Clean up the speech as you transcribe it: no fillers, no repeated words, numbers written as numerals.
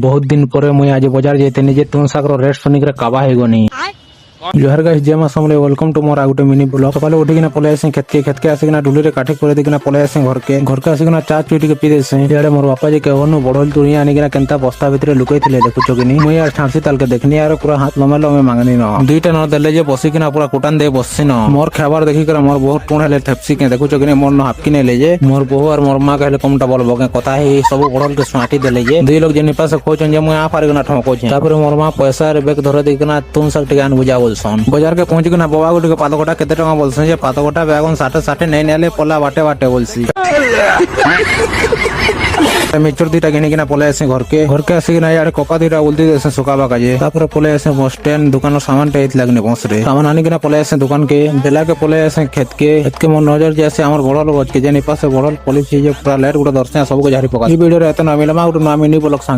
बहुत दिन पर मुई आज बाजार जाते निजे तुन सागर रेट सुनिक काबा है गनी जोहर गाइस जय मां समले वेलकम टू मोर आउट मिनी ब्लॉग सकाले उठिकिना पले आसे खेत के आसिकिना डुलीरे काठी करे दिकिना पले आसे घर के आसिकिना चा चुटी के पी देसे याडे मोर बापा जी कहनु बड़ल तुरिया आनिकिना केनता बस्ता भितरे लुकई थिले देखुचो किनी मुई यार ठांसी ताल के देखनी यार पूरा हाथ लमे लमे मांगनी न दुईटा न देले जे बसिकिना पूरा कुटान दे बससी न मोर खाबार देखि कर मोर बहुत टुण हेले थेपसी के देखुचो किनी मोर न हापकी ने ले जे मोर बहु और मोर मां कहले कमटा बोल बगे कथा हे सब बड़ल के स्वाटी देले जे दुई लोग जेनि पास खोचन जे मुई आ पारगना ठमको छे तापर मोर मां पैसा रे बेक धरे दिकिना तुन सक टिकान बुझा बोलसन बाजार के पहुंच के ना बाबा गुटी के पातकोटा केते टका बोलसन जे पातकोटा बैगन 60 नहीं नेले पला बाटे बाटे बोलसी मिक्सचर दीटा किनी किना पले आसे घर के आसे ना यार कोका दीटा उल्टी देसे सुकाबा काजे तापर पले आसे बस स्टैंड दुकान सामान टेत लगने पहुंच रे सामान आनी किना पले आसे दुकान के बेला के पले आसे खेत के मोर नजर जैसे हमर बड़ लोग के जेनि पासे बड़ल पुलिस जे पूरा लाइट गुडा दर्शन सब को झाड़ी पका ई वीडियो रे एतना मिलमा उठ ना मिनी ब्लॉग